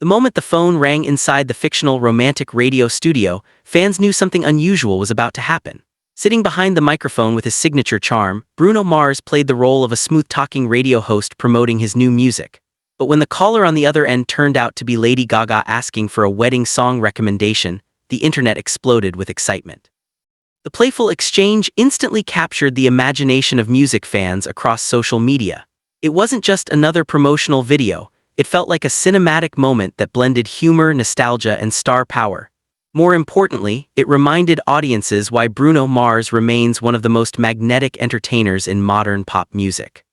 The moment the phone rang inside the fictional romantic radio studio, fans knew something unusual was about to happen. Sitting behind the microphone with his signature charm, Bruno Mars played the role of a smooth-talking radio host promoting his new music. But when the caller on the other end turned out to be Lady Gaga asking for a wedding song recommendation, the internet exploded with excitement. The playful exchange instantly captured the imagination of music fans across social media. It wasn't just another promotional video, it felt like a cinematic moment that blended humor, nostalgia, and star power. More importantly, it reminded audiences why Bruno Mars remains one of the most magnetic entertainers in modern pop music.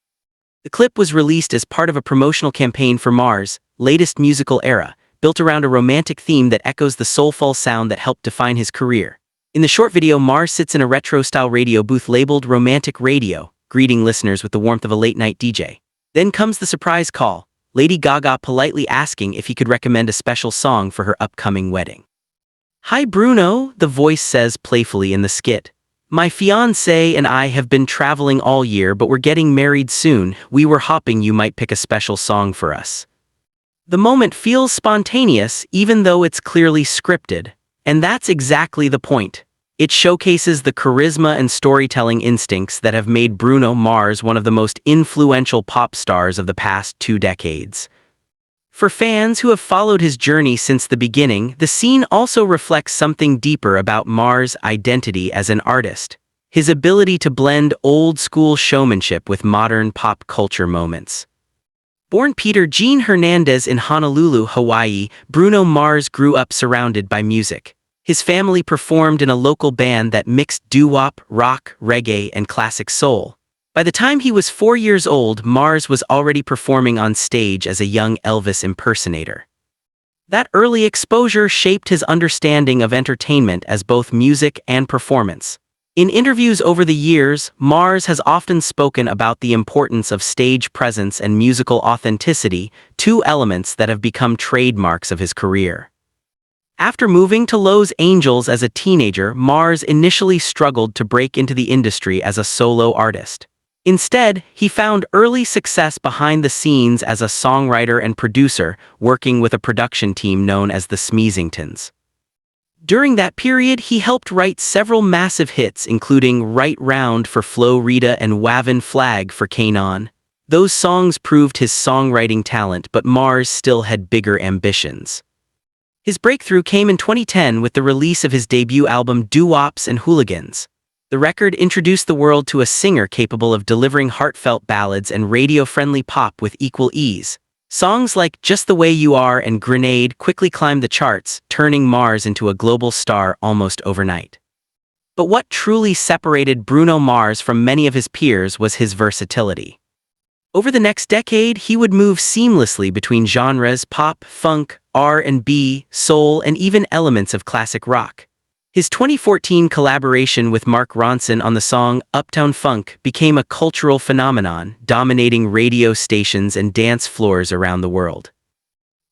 The clip was released as part of a promotional campaign for Mars' latest musical era, built around a romantic theme that echoes the soulful sound that helped define his career. In the short video, Mars sits in a retro-style radio booth labeled Romantic Radio, greeting listeners with the warmth of a late-night DJ. Then comes the surprise call, Lady Gaga politely asking if he could recommend a special song for her upcoming wedding. "Hi Bruno," the voice says playfully in the skit. "My fiancé and I have been traveling all year, but we're getting married soon. We were hoping you might pick a special song for us." The moment feels spontaneous, even though it's clearly scripted. And that's exactly the point. It showcases the charisma and storytelling instincts that have made Bruno Mars one of the most influential pop stars of the past 2 decades. For fans who have followed his journey since the beginning, the scene also reflects something deeper about Mars' identity as an artist. His ability to blend old-school showmanship with modern pop culture moments. Born Peter Gene Hernandez in Honolulu, Hawaii, Bruno Mars grew up surrounded by music. His family performed in a local band that mixed doo-wop, rock, reggae, and classic soul. By the time he was 4 years old, Mars was already performing on stage as a young Elvis impersonator. That early exposure shaped his understanding of entertainment as both music and performance. In interviews over the years, Mars has often spoken about the importance of stage presence and musical authenticity, 2 elements that have become trademarks of his career. After moving to Los Angeles as a teenager, Mars initially struggled to break into the industry as a solo artist. Instead, he found early success behind the scenes as a songwriter and producer, working with a production team known as the Smeezingtons. During that period, he helped write several massive hits, including Right Round for Flo Rida and Wavin' Flag for Kanon. Those songs proved his songwriting talent, but Mars still had bigger ambitions. His breakthrough came in 2010 with the release of his debut album Doo-Wops and Hooligans. The record introduced the world to a singer capable of delivering heartfelt ballads and radio-friendly pop with equal ease. Songs like Just the Way You Are and Grenade quickly climbed the charts, turning Mars into a global star almost overnight. But what truly separated Bruno Mars from many of his peers was his versatility. Over the next decade, he would move seamlessly between genres: pop, funk, R&B, soul, and even elements of classic rock. His 2014 collaboration with Mark Ronson on the song Uptown Funk became a cultural phenomenon, dominating radio stations and dance floors around the world.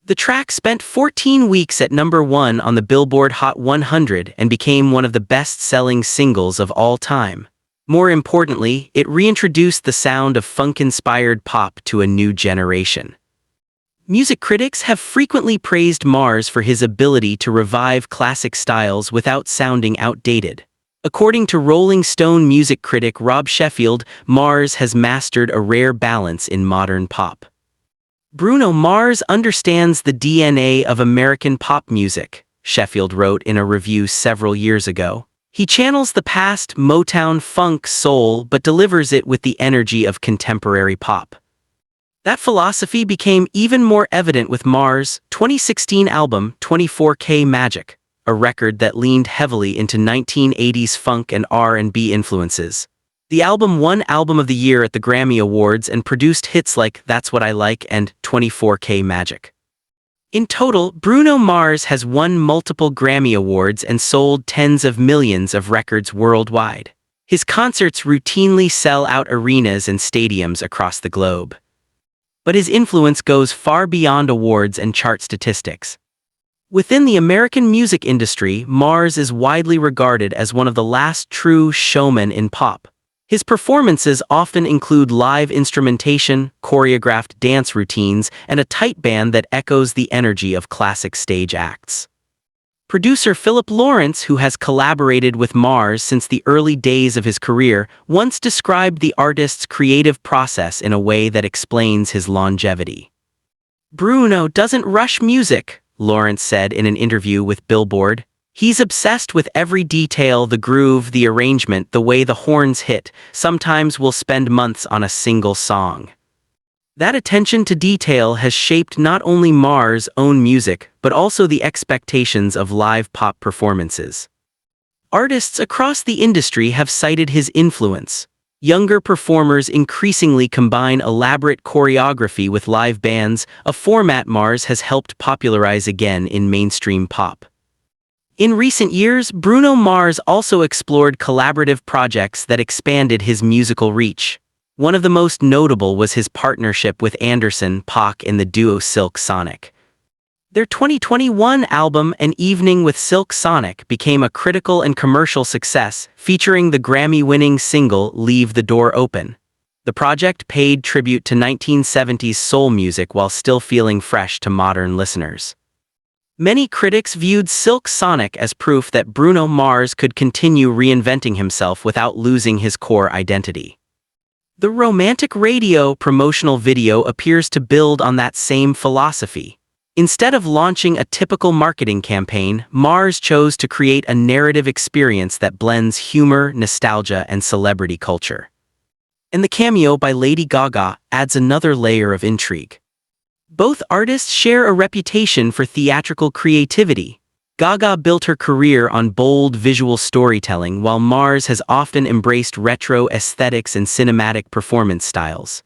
The track spent 14 weeks at #1 on the Billboard Hot 100 and became one of the best-selling singles of all time. More importantly, it reintroduced the sound of funk-inspired pop to a new generation. Music critics have frequently praised Mars for his ability to revive classic styles without sounding outdated. According to Rolling Stone music critic Rob Sheffield, Mars has mastered a rare balance in modern pop. Bruno Mars understands the DNA of American pop music, Sheffield wrote in a review several years ago. He channels the past Motown, funk, soul, but delivers it with the energy of contemporary pop. That philosophy became even more evident with Mars' 2016 album 24K Magic, a record that leaned heavily into 1980s funk and R&B influences. The album won Album of the Year at the Grammy Awards and produced hits like That's What I Like and 24K Magic. In total, Bruno Mars has won multiple Grammy Awards and sold tens of millions of records worldwide. His concerts routinely sell out arenas and stadiums across the globe. But his influence goes far beyond awards and chart statistics. Within the American music industry, Mars is widely regarded as one of the last true showmen in pop. His performances often include live instrumentation, choreographed dance routines, and a tight band that echoes the energy of classic stage acts. Producer Philip Lawrence, who has collaborated with Mars since the early days of his career, once described the artist's creative process in a way that explains his longevity. "Bruno doesn't rush music," Lawrence said in an interview with Billboard. "He's obsessed with every detail, the groove, the arrangement, the way the horns hit. Sometimes we'll spend months on a single song." That attention to detail has shaped not only Mars' own music, but also the expectations of live pop performances. Artists across the industry have cited his influence. Younger performers increasingly combine elaborate choreography with live bands, a format Mars has helped popularize again in mainstream pop. In recent years, Bruno Mars also explored collaborative projects that expanded his musical reach. One of the most notable was his partnership with Anderson .Paak in the duo Silk Sonic. Their 2021 album An Evening with Silk Sonic became a critical and commercial success, featuring the Grammy-winning single Leave the Door Open. The project paid tribute to 1970s soul music while still feeling fresh to modern listeners. Many critics viewed Silk Sonic as proof that Bruno Mars could continue reinventing himself without losing his core identity. The romantic radio promotional video appears to build on that same philosophy. Instead of launching a typical marketing campaign, Mars chose to create a narrative experience that blends humor, nostalgia, and celebrity culture. And the cameo by Lady Gaga adds another layer of intrigue. Both artists share a reputation for theatrical creativity. Gaga built her career on bold visual storytelling, while Mars has often embraced retro aesthetics and cinematic performance styles.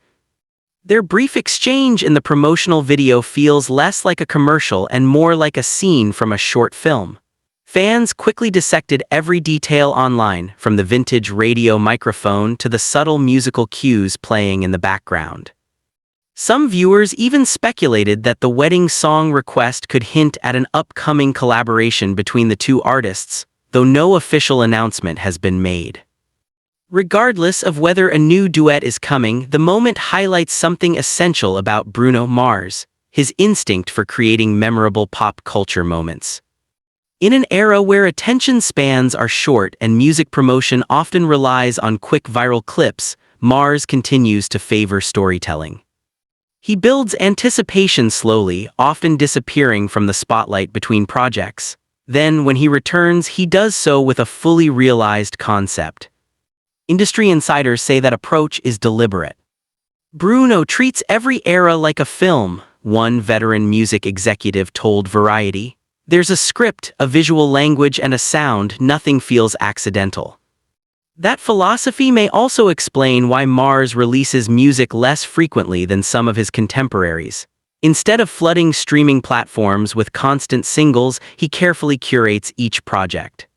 Their brief exchange in the promotional video feels less like a commercial and more like a scene from a short film. Fans quickly dissected every detail online, from the vintage radio microphone to the subtle musical cues playing in the background. Some viewers even speculated that the wedding song request could hint at an upcoming collaboration between the two artists, though no official announcement has been made. Regardless of whether a new duet is coming, the moment highlights something essential about Bruno Mars: his instinct for creating memorable pop culture moments. In an era where attention spans are short and music promotion often relies on quick viral clips, Mars continues to favor storytelling. He builds anticipation slowly, often disappearing from the spotlight between projects. Then, when he returns, he does so with a fully realized concept. Industry insiders say that approach is deliberate. "Bruno treats every era like a film," one veteran music executive told Variety. "There's a script, a visual language, and a sound. Nothing feels accidental." That philosophy may also explain why Mars releases music less frequently than some of his contemporaries. Instead of flooding streaming platforms with constant singles, he carefully curates each project.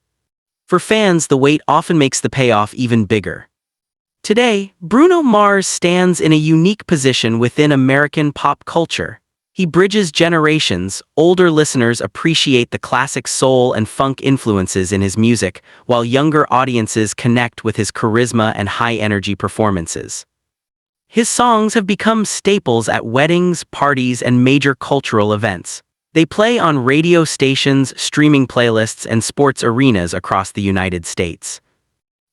For fans, the wait often makes the payoff even bigger. Today, Bruno Mars stands in a unique position within American pop culture. He bridges generations. Older listeners appreciate the classic soul and funk influences in his music, while younger audiences connect with his charisma and high-energy performances. His songs have become staples at weddings, parties, and major cultural events. They play on radio stations, streaming playlists, and sports arenas across the United States.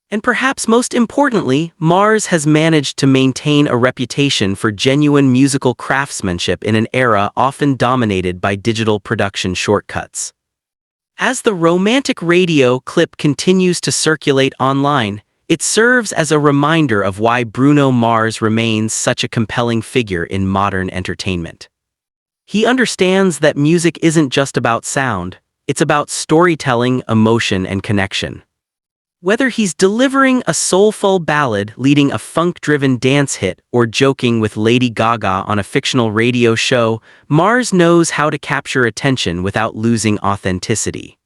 And perhaps most importantly, Mars has managed to maintain a reputation for genuine musical craftsmanship in an era often dominated by digital production shortcuts. As the romantic radio clip continues to circulate online, it serves as a reminder of why Bruno Mars remains such a compelling figure in modern entertainment. He understands that music isn't just about sound, it's about storytelling, emotion, and connection. Whether he's delivering a soulful ballad, leading a funk-driven dance hit, or joking with Lady Gaga on a fictional radio show, Mars knows how to capture attention without losing authenticity.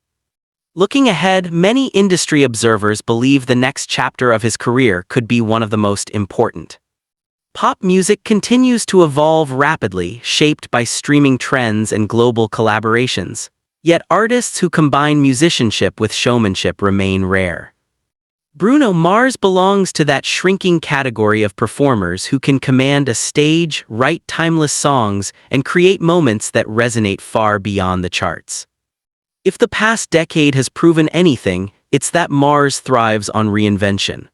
Looking ahead, many industry observers believe the next chapter of his career could be one of the most important. Pop music continues to evolve rapidly, shaped by streaming trends and global collaborations. Yet artists who combine musicianship with showmanship remain rare. Bruno Mars belongs to that shrinking category of performers who can command a stage, write timeless songs, and create moments that resonate far beyond the charts. If the past decade has proven anything, it's that Mars thrives on reinvention.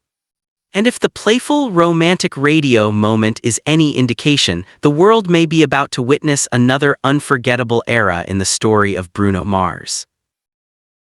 And if the playful, romantic radio moment is any indication, the world may be about to witness another unforgettable era in the story of Bruno Mars.